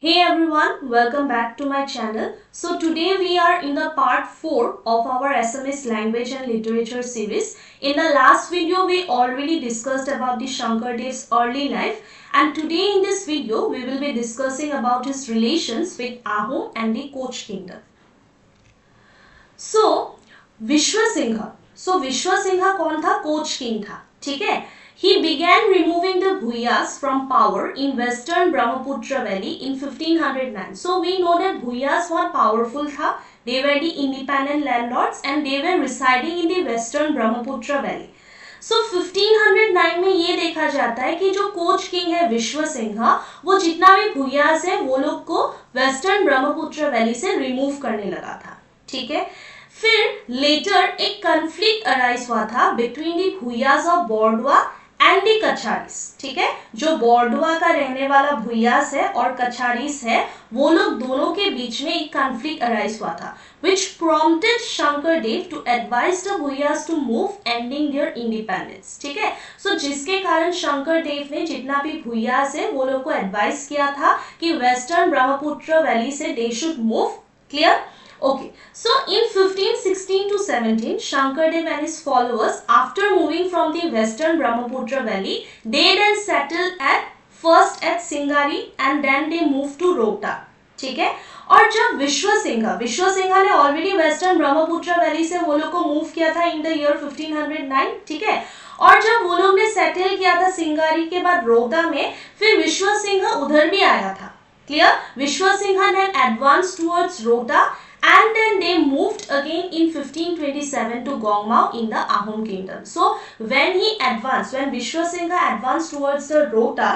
Hey everyone, welcome back to my channel. So today we are in the part 4 of our SMS language and literature series. In the last video we already discussed about the Shankardev's early life, and today in this video we will be discussing about his relations with Ahom and the Koch kingdom. So Vishwasingha कौन था? Coach king था. ठीक है. He began removing the Bhuyas from power in western Brahmaputra valley in 1509. So we know that Bhuyas बहुत powerful था. They were the independent landlords and they were residing in the western Brahmaputra valley. So 1509 में ये देखा जाता है कि जो coach king है विश्वसिंहा, वो जितना भी भूयास है वो लोग को वेस्टर्न ब्रह्मपुत्र वैली से रिमूव करने लगा था. ठीक है. फिर लेटर एक कॉन्फ्लिक्ट अराइज हुआ था between the Bhuyans of Bordowa and the Kacharis. ठीक है. जो बॉर्डवा का रहने वाला भूयास है और कछारीस है, वो लोग दोनों के बीच में एक कॉन्फ्लिक्ट अराइज हुआ था, which prompted Shankardev to advise the भूयास to move, ending their independence. ठीक है. सो जिसके कारण शंकरदेव ने जितना भी भूयास है वो लोग को एडवाइस किया था कि वेस्टर्न ब्रह्मपुत्र वैली से they should move. Clear? Okay, so in 1516 to 17, Shankardev and his followers, after moving from the western Brahmaputra valley, they then settled first at Singari and then they moved to Rota. ठीक है. और जब विश्वसिंहा ने already western Brahmaputra valley से वो लोग को move किया था इन द ईयर 1509. ठीक है. और जब वो लोग ने सेटल किया था सिंगारी के बाद रोहता में, फिर विश्वसिंहा उधर भी आया था. क्लियर? विश्वसिंहा ने advance towards Rohta and then they moved again in 1527 to Gongmao in the Ahom kingdom. So when Vishwasingha advanced towards the Rota,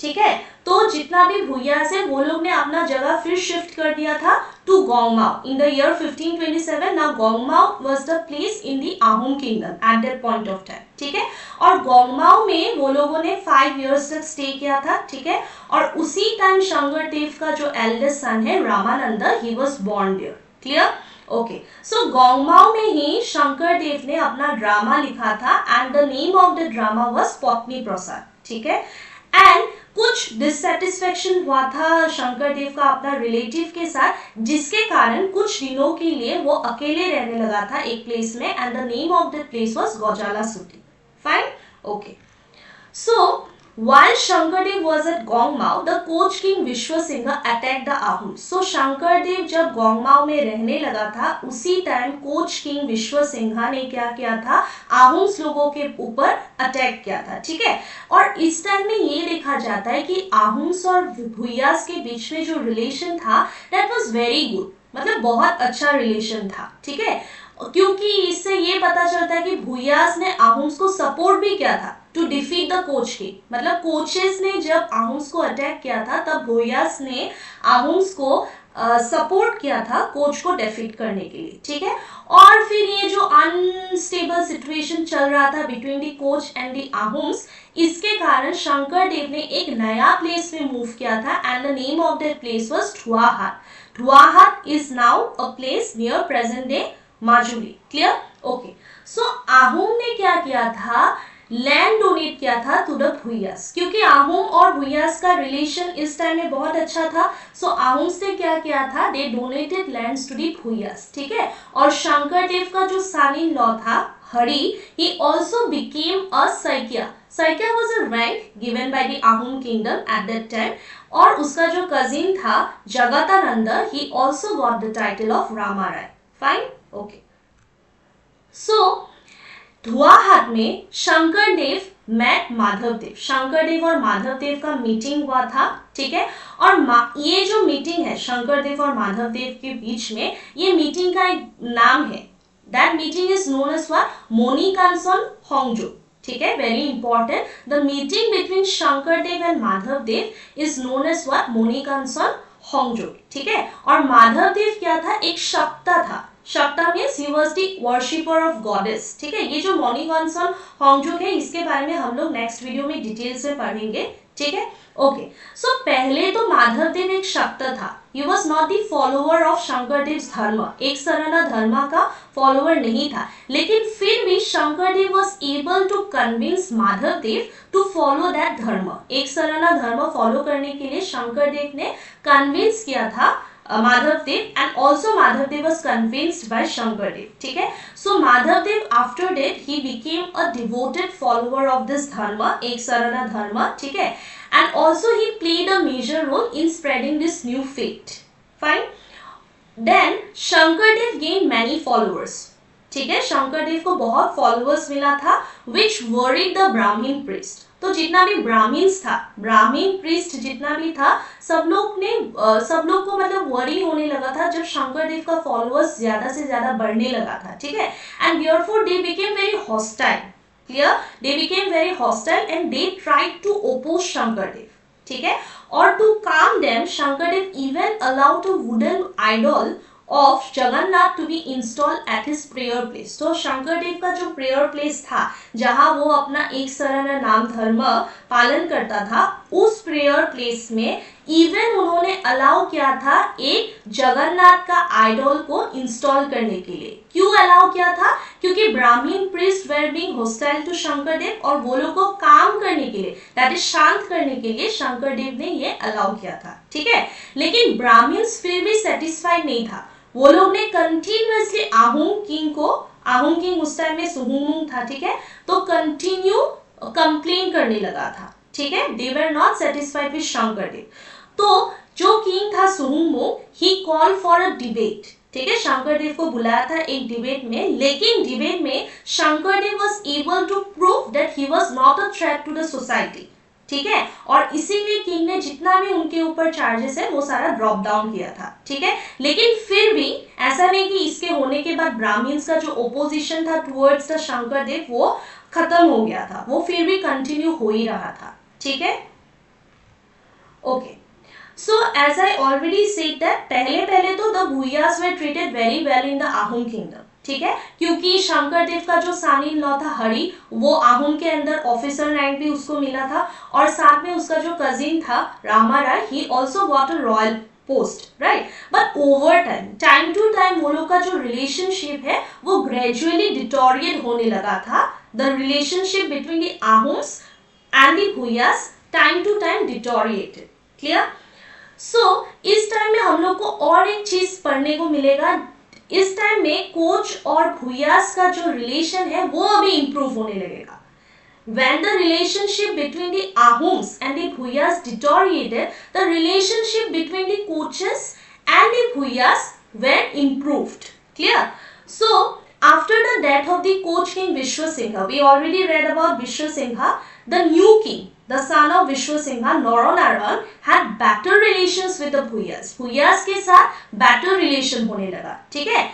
ठीक है, तो जितना भी भूयास है वो लोग ने अपना जगह फिर शिफ्ट कर दिया था to Gongmao in the year 1527. Now Gongmao was the place in the Ahom kingdom at that point of time. ठीक है. और Gongmao में वो लोगों ने 5 years तक स्टे किया था. ठीक है. और उसी टाइम शंकरदेव का जो एल्डेस्ट सन है Ramananda, he was born there. Clear? Okay. So Gangmau में ही शंकरदेव ने अपना ड्रामा लिखा था and the name of the drama was Patni Prasad. ठीक है. एंड कुछ डिससेटिस्फेक्शन हुआ था शंकरदेव का अपना रिलेटिव के साथ, जिसके कारण कुछ दिनों के लिए वो अकेले रहने लगा था एक प्लेस में, and the name of the place was Gajala Suti. Fine. Okay. So while Shankardev was at Gongmao, the Koch king Vishwasingha attacked the Ahoms. So Shankardev जब Gongmao में रहने लगा था, उसी टाइम कोच किंग विश्वसिंहा ने क्या किया था? आहोम्स लोगों के ऊपर अटैक किया था. ठीक है. और इस टाइम में ये देखा जाता है कि आहोम्स और भूयास के बीच में जो रिलेशन था, that was very good. मतलब बहुत अच्छा रिलेशन था. ठीक है. क्योंकि इससे ये पता चलता है कि भूयास ने आहोम्स को सपोर्ट भी किया था to defeat the Koch king. मतलब कोचेस ने जब आहोम्स को अटैक किया था, तब भूयास ने आहोम्स को सपोर्ट किया था कोच को डिफीट करने के लिए. ठीक है. और फिर ये जो अनस्टेबल सिचुएशन चल रहा था between the Koch and the Ahoms, इसके कारण शंकरदेव ने एक नया प्लेस में मूव किया था and the name of that place was Dhuahat. Dhuahat is now a place near present day Majuli. Clear? Okay. So Ahom ने क्या किया था? लैंड डोनेट किया था टू द भूयास, क्योंकि आहोम और भूयास का रिलेशन इस टाइम में बहुत अच्छा था. सो आहोम्स ने क्या किया था? दे डोनेटेड लैंड्स टू द भूयास. ठीक है. और शंकरदेव का जो सन इन लॉ था Hari, he also became a Saikya. Saikya was a rank given by the Ahom kingdom at that time. और उसका जो कजिन था जगतानंदा, he also got the title of Rama Rai. Fine? Okay. So धुआहाट में Shankardev met Madhavdev. Shankardev और माधवदेव का meeting हुआ था. ठीक है. और ये जो मीटिंग है शंकरदेव और माधवदेव के बीच में, ये मीटिंग का एक नाम है. That meeting is known as what? मोनिकांसन होंगजो. ठीक है. Very important. The meeting between Sankardev and Madhavdev is known as what? मोनिकांसन होंगजो. ठीक है. और माधवदेव क्या था? एक शक्ता था. शक्ता means he was the worshipper of goddess, ठीक है। ये जो मोनी कॉन्सन होंगजुक है इसके बारे में हम लोग नेक्स्ट वीडियो में डिटेल्स में पढ़ेंगे, ठीक है। ओके, सो पहले तो माधवदेव एक शक्त था, he was not the follower of Shankardev धर्म, एक सरना धर्म का फॉलोअर नहीं था, लेकिन फिर भी Shankardev was able to convince Madhavdev to follow that धर्म, एक सरना धर्म फॉलो करने के लिए शंकरदेव ने कन्विंस किया था Madhavdev, and also Madhavdev was convinced by Shankardev, ठीक है। So Madhavdev after that he became a devoted follower of this धर्म, एक सरना धर्म, ठीक है, and also he played a major role in spreading this new faith. Fine. Then Shankardev gained many followers, ठीक है, शंकरदेव को बहुत फॉलोअर्स मिला था, which worried the Brahmin priest. तो जितना भी ब्राह्मीन्स था, ब्राह्मीण प्रीस्ट जितना भी था, सब लोग को मतलब वरी होने लगा था जब शंकरदेव का फॉलोअर्स ज्यादा से ज्यादा बढ़ने लगा था, ठीक है। And therefore they became very hostile, clear, they became very hostile and they tried to oppose Shankardev, ठीक है। और to calm them, Shankardev even allowed a wooden idol of Jagannath to be installed at his prayer place. तो शंकरदेव का जो prayer place था जहां वो अपना एक सरना नाम धर्म पालन करता था, उस प्रेयर प्लेस में इवन उन्होंने अलाउ किया था एक जगन्नाथ का आइडल को इंस्टॉल करने के लिए। क्यों अलाउ किया था? क्योंकि Brahmin priest were being hostile to Shankardev और वो लोग को काम करने के लिए, दैट इज शांत करने के लिए शंकरदेव ने ये अलाउ किया था, ठीक है। लेकिन ब्राह्मीण्स फिर भी सेटिस्फाइड नहीं था, वो लोग ने कंटिन्यूअसली आहुम किंग उस टाइम में सुहुंगमुंग था, ठीक है, तो कंटिन्यू कंप्लेन करने लगा था, ठीक है। They were not satisfied with Sankardev. तो जो किंग था Suhungmung, he call for a debate, ठीक है, शंकरदेव को बुलाया था एक डिबेट में, लेकिन डिबेट में Shankardev was able to prove that he was not a threat to the society, ठीक है, और इसीलिए किंग ने जितना भी उनके ऊपर चार्जेस है वो सारा ड्रॉप डाउन किया था, ठीक है। लेकिन फिर भी ऐसा नहीं कि इसके होने के बाद ब्राह्मीण्स का जो ओपोजिशन था टुवर्ड्स द शंकरदेव वो खत्म हो गया था, वो फिर भी कंटिन्यू हो ही रहा था, ठीक है। Okay, so as I already said that पहले तो the Bhuyas were treated very well in the Ahom kingdom, ठीक है, क्योंकि शंकरदेव का जो सन इन लॉ था हरि, वो आहूम के अंदर ऑफिसर रैंक भी उसको मिला था, और साथ में उसका जो कजिन था Rama Rai, he also got a royal post, right. But over time to time वो लोग का जो रिलेशनशिप है वो ग्रेजुअली डिटोरिएट होने लगा था। The relationship between the Ahoms and the Bhuyas time to time deteriorated, clear. So इस टाइम में हम लोग को और एक चीज पढ़ने को मिलेगा, इस टाइम में कोच और भूयास का जो रिलेशन है वो अभी इंप्रूव होने लगेगा। When the relationship between the Ahoms and the Bhuyas deteriorated, the relationship between the coaches and the Bhuyas were improved. Clear? So, after the death of the coach king Vishwasingha, we already read about Vishwasingha, the new king, the son of Vishwasingha, Naranarayan, had better relations with the Bhuyas. Bhuyas के साथ better relation होने लगा, ठीक है।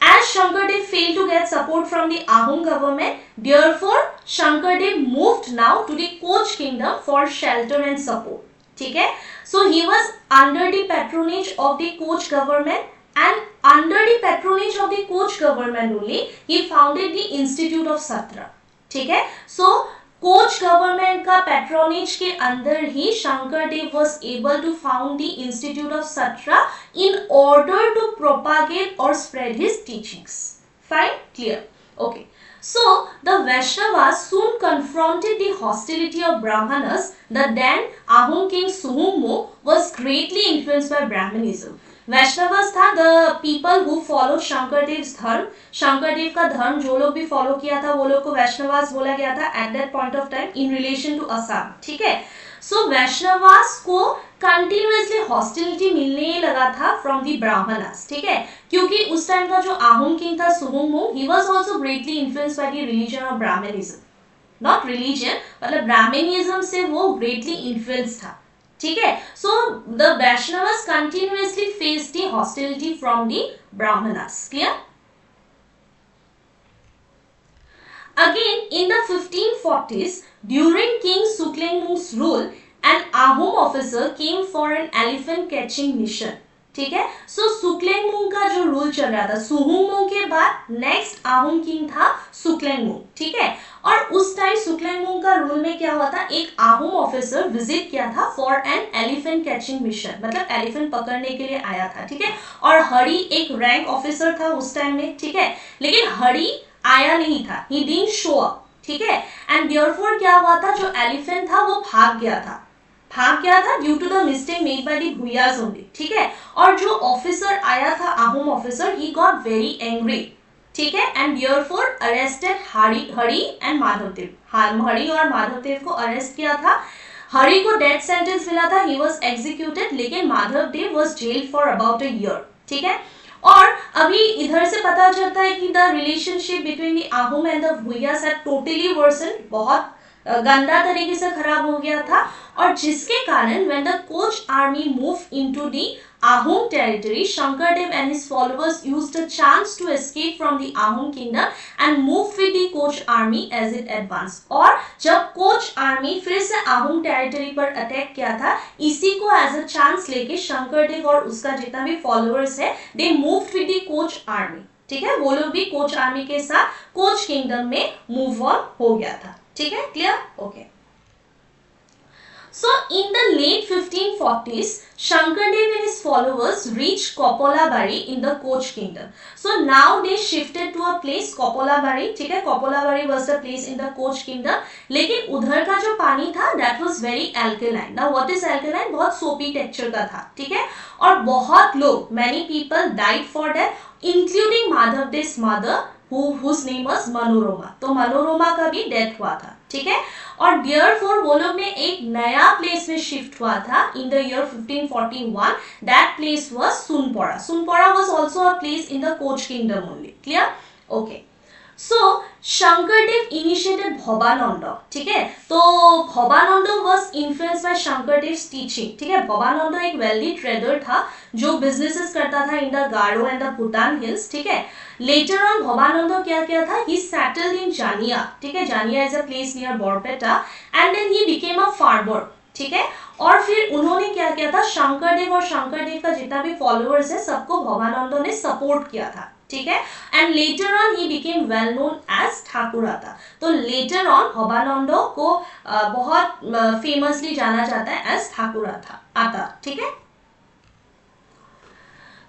As Shankardev failed to get support from the Ahom government, therefore Shankardev moved now to the Koch kingdom for shelter and support. ठीक है? So he was under the patronage of the Koch government, and under the patronage of the Koch government only he founded the Institute of Satra. ठीक है? So coach government का patronage के अंदर ही Shankardev was able to found the Institute of Satra in order to propagate or spread his teachings. Fine? Clear? Okay. So the Vaishnavas soon confronted the hostility of Brahmanas. The then Ahom king Suhummu was greatly influenced by Brahmanism. Vaishnavas था the people who follow Shankardev धर्म, शंकरदेव का धर्म जो लोग भी follow किया था वो लोग को वैष्णवास बोला गया था at that point of time in relation to Assam, ठीक है। सो वैष्णवास को कंटिन्यूअसली हॉस्टिलिटी मिलने लगा था फ्रॉम द ब्राह्मणास, ठीक है, क्योंकि उस टाइम का जो आहूम किंग था Suhungmung, he was also greatly influenced by the religion of brahminism, not religion मतलब ब्राह्मणिज्म से वो ग्रेटली इन्फ्लुएंस था, ठीक है। So the Vaishnavas continuously face the hostility from the Brahmanas, clear. Again in the 1540s during king Suklenmung's rule, an Ahom officer came for an elephant catching mission, ठीक है। सो सुक्लेंगमुंग का जो रूल चल रहा था, सुहुंगमुंग के बाद नेक्स्ट आहुंग किंग था सुक्लेंगमुंग, ठीक है। और उस टाइम सुक्लेंगमुंग का रूल में क्या हुआ था, एक आहुंग ऑफिसर विजिट किया था for an elephant catching mission, मतलब एलिफेंट पकड़ने के लिए आया था, ठीक है। और हरी एक रैंक ऑफिसर था उस टाइम में, ठीक है, लेकिन हरी आया नहीं था, ही डिडंट शो अप, ठीक है। एंड देयरफॉर क्या हुआ था, जो एलिफेंट था वो भाग गया था due to the mistake made by the Bhuyas only, ठीक है। और जो ऑफिसर आया था Ahom officer, he got very angry, ठीक है, and therefore arrested Hari and Madhavdev. Hari और माधवदेव को अरेस्ट किया था। हरी को डेथ सेंटेंस मिला था, ही वाज एग्जीक्यूटेड, लेकिन Madhavdev was gelled for about a year, ठीक है। और अभी इधर से पता चलता है कि the relationship between the Ahom and the Bhuyas had totally worsen, बहुत गंदा तरीके से खराब हो गया था। और जिसके कारण when the Koch army moved into the Ahom territory, Shankardev and his followers used a chance to escape from the Ahom kingdom and move with the Koch army as it advanced. और जब Koch army फिर से Ahom territory पर attack किया था, इसी को as a chance लेके शंकरदेव और उसका जितना भी followers है, they moved with the Koch army, ठीक है। वो लोग भी कोच आर्मी के साथ कोच किंगडम में मूव ऑन हो गया था, ठीक है, clear, okay. So in the late 1540s, Shankardev and his followers reached Kopolabari in the Koch kingdom. So now they shifted to a place Kopolabari, ठीक है, Kopolabari was the place in the Koch kingdom. लेकिन उधर का जो पानी था that was very alkaline. Now what is alkaline? बहुत soapy texture का था, ठीक है। और बहुत लोग, many people died for that, including Madhavdev's mother, whose name was Manorama. तो मनोरमा का भी डेथ हुआ था, ठीक है। और देयरफॉर वो लोग ने एक नया प्लेस में शिफ्ट हुआ था in the year 1541, that place was Sunpora. Sunpora was also a place in the Koch kingdom only, clear, okay. So Sankardev initiated Bhavananda, ठीक है। तो Bhavananda was influenced by Sankardev's teaching, ठीक है। भवानंद एक वेल्दी ट्रेडर था जो बिजनेसेस करता था in the Garo and the Bhutan hills, ठीक है। लेटर ऑन भवानंद क्या किया था, ही सेटल्ड इन जानिया, ठीक है। Jania is a place near Barpeta, and then he became a farmer, ठीक है। और फिर उन्होंने क्या किया था, शंकरदेव और शंकरदेव का जितना भी फॉलोअर्स है सबको भवानंद ने सपोर्ट किया था, ठीक है। And later on he became well known as Thakurata. तो लेटर ऑन भवानंद को बहुत फेमसली जाना जाता है एज ठाकुराता, ठीक है।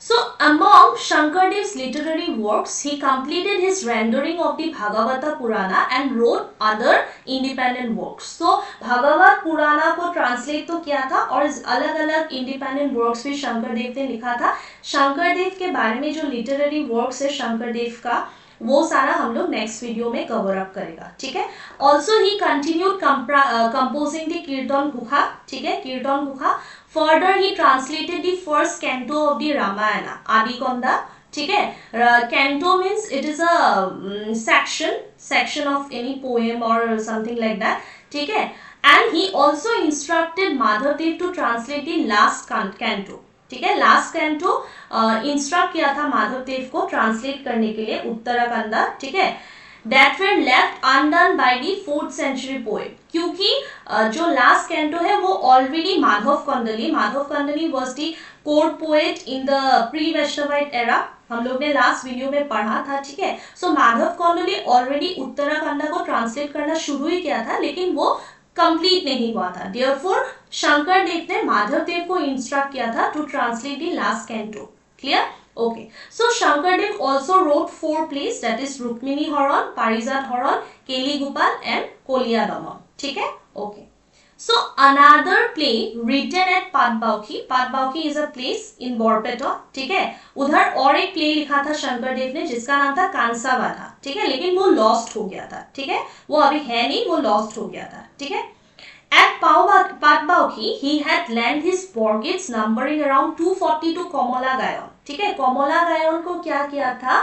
So among Shankardev's literary works, he completed his rendering of the Bhagavata Purana and wrote other independent works. So Bhagavat पुराना को ट्रांसलेट तो किया था और अलग अलग इंडिपेंडेंट वर्क्स भी शंकरदेव ने लिखा था। शंकरदेव के बारे में जो लिटरेरी वर्क्स है शंकरदेव का, वो सारा हम लोग नेक्स्ट वीडियो में कवर अप करेगा, ठीक है। Also he continued composing the कीर्तन गुहा, ठीक है, कीर्तन गुहा। Further, he translated the first canto of the Ramayana, Adikonda, ठीक है। Canto means it is a section of any poem or something like that, ठीक है। And he also instructed Madhavdev to translate the last canto, ठीक है। Last canto instruct किया था माधवदेव को translate करने के लिए उत्तराखंड, ठीक है। That were left undone by the 4th century poet, क्योंकि जो लास्ट कैंटो है वो already Madhav Kandali was the court poet in the pre-Vaishnavite era, हम लोग ने लास्ट वीडियो में पढ़ा था, ठीक है। सो माधव कंदली ऑलरेडी उत्तराखंड को ट्रांसलेट करना शुरू ही किया था, लेकिन वो कंप्लीट नहीं हुआ था। देयरफॉर शंकरदेव ने माधवदेव को इंस्ट्रक्ट किया था to translate the last canto, clear, okay. So Shankardev also wrote 4 plays, that is Rukmini Haran, Parijat Haran, Keli Gopal and Koliyadamam, ठीक है, okay. So another play written at Patbauki, Patbauki is a place in Borpeta, ठीक है। उधर और एक play लिखा था शंकरदेव ने जिसका नाम था कांसावाधा, ठीक है, लेकिन वो लॉस्ट हो गया था, ठीक है, वो अभी है नहीं, वो लॉस्ट हो गया था, ठीक है। At Patbauki, he had lent his borgets numbering around 240 to Komala Gayon, ठीक है। कोमला गायन को क्या किया था,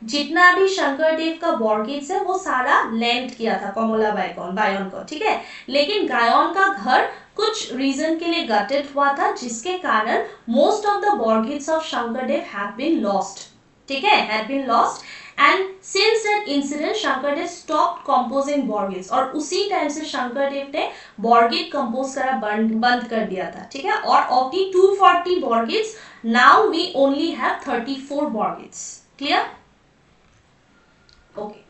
जितना भी शंकरदेव का बॉर्गेट्स है वो सारा लेंट किया था कोमला गायन को, ठीक है। लेकिन गायन का घर कुछ रीजन के लिए गटेड हुआ था, जिसके कारण most of the Borgeets of Sankardev have been lost, ठीक है, had been lost, and since that incident Shankardev stopped composing बॉर्गीट्स, और उसी टाइम से शंकरदेव ने बॉर्गीट कंपोज करा बंद कर दिया था, ठीक है। और of the 240 बॉर्गीट्स now we only have 34 बॉर्गीट्स, clear? Okay.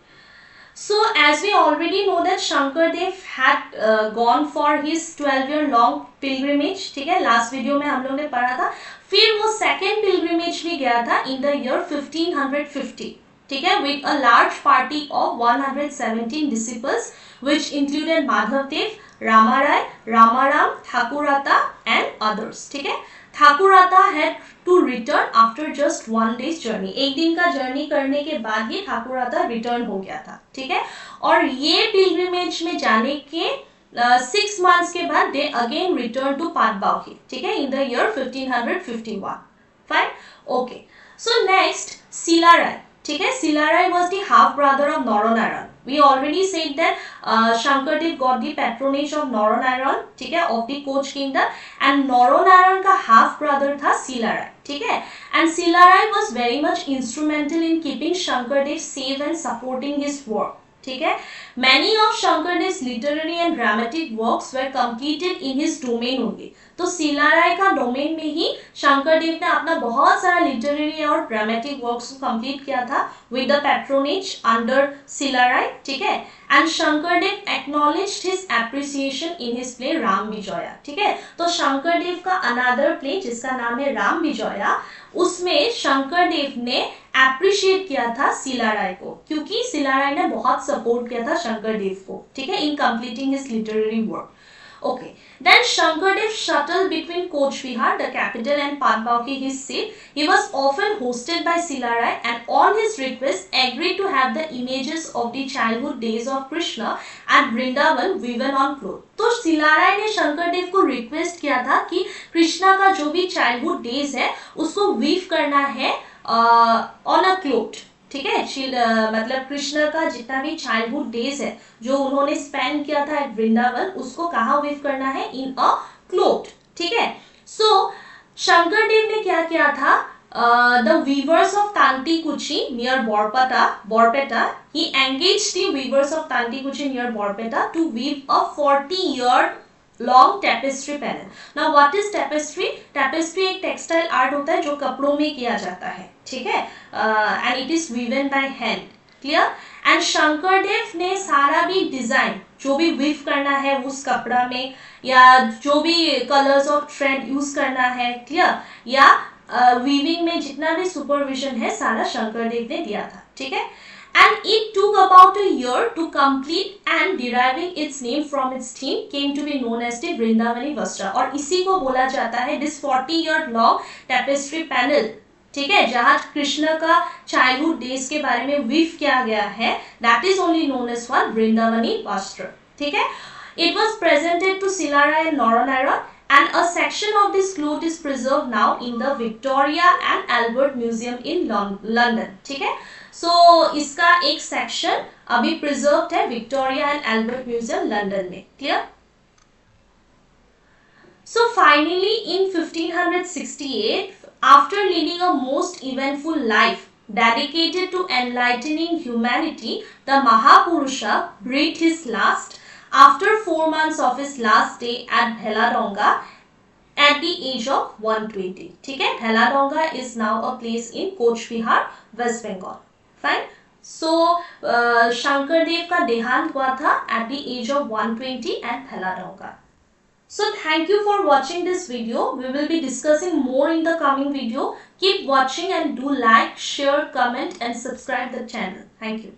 So as we already know that Shankardev had gone for his 12-year long pilgrimage, ठीक है, लास्ट वीडियो में हम लोग ने पढ़ा था। फिर वो सेकेंड पिलग्रिमेज भी गया था इन द ईयर 1550, ठीक है, with a large party of 117 disciples which included Madhavdev, Ramarai, Ramaram, Thakurata and others, ठीक है। ठाकुराता had to return after just 1 day's journey, एक दिन का जर्नी करने के बाद ही ठाकुराता रिटर्न हो गया था, ठीक है। और ये पिलग्रिमेज में जाने के 6 months के बाद they again return to Patbausi, ठीक है, in the year 1551, fine, okay. So next Chilarai, ठीक है, सिलाराय was the half brother of Naranarayan. We already said that Shankardev got the patronage of Naranarayan, ठीक है, of the Koch kingdom, and Naranarayan का half brother था सिलाराय, ठीक है, and सिलाराय was very much instrumental in keeping Shankardev safe and supporting his work, ठीक है। Many of Shankardev literary and dramatic works were completed in his domain only. तो सिलाराय का domain में ही शंकरदेव ने अपना बहुत सारा लिटरेरी और ड्रामेटिक वर्क्स को कंप्लीट किया था with the patronage under Silarai, ठीक है। And Shankardev acknowledged his appreciation in his play Ram Vijaya, ठीक है। तो शंकरदेव का अनदर प्ले जिसका नाम है राम विजया, उसमें शंकरदेव ने एप्रिशिएट किया था सिलाराय को, क्योंकि सिलाराय ने बहुत सपोर्ट किया था शंकरदेव को, ठीक है, इन completing his literary work. Okay, then Shankardev shuttled between Koch Vihar, the capital, and Patbauki, his seat. He was often hosted by Silarai, and on his request agreed to have the images of the childhood days of Krishna at Vrindavan woven on cloth. तो सिलाराय ने शंकरदेव को request किया था कि कृष्णा का जो भी childhood days है उसको वीव करना है ऑन अ क्लोथ, ठीक है, मतलब कृष्ण का जितना भी चाइल्डहुड डेज है जो उन्होंने स्पेंड किया था एट वृंदावन, उसको कहाँ वीव करना है, इन अ क्लोथ, ठीक है। सो शंकरदेव ने क्या किया था, the weavers of Tantikuchi near Barpeta, he engaged the weavers of Tantikuchi near Barpeta to weave a 40-year long tapestry panel. Now what is tapestry? Tapestry एक टेक्सटाइल आर्ट होता है जो कपड़ों में किया जाता है, ठीक है, and it is woven by hand, clear? And Shankardev ने सारा भी डिजाइन जो भी वीव करना है उस कपड़ा में, या जो भी कलर्स ऑफ थ्रेड यूज करना है, क्लियर, या वीविंग में जितना भी सुपरविजन है सारा शंकरदेव ने दिया था, ठीक है। And it took about a year to complete, and deriving its name from its theme came to be known as the Vrindavani Vastra. और इसी को बोला जाता है this 40-year long tapestry panel, ठीक है, जहाँ कृष्ण का चाइल्डहुड डेज के बारे में वीव किया गया है, that is only known as one Vrindavani Vastra, ठीक है। It was presented to Silarai and Naranarayan, and a section of this cloth is preserved now in the Victoria and Albert Museum in London, ठीक है। सो इसका एक section अभी preserved है Victoria and Albert museum London में, क्लियर। So finally in 1568, after leading a most eventful life dedicated to enlightening humanity, the Mahapurusha breathed his last after 4 months of his last day at Bheladonga at the age of 120, ठीक है। Bheladonga is now a place in Koch Vihar, West Bengal, fine. So Sankardev का देहांत हुआ था at the age of 120 at Bheladonga. So thank you for watching this video. We will be discussing more in the coming video. Keep watching and do like, share, comment and subscribe the channel. Thank you.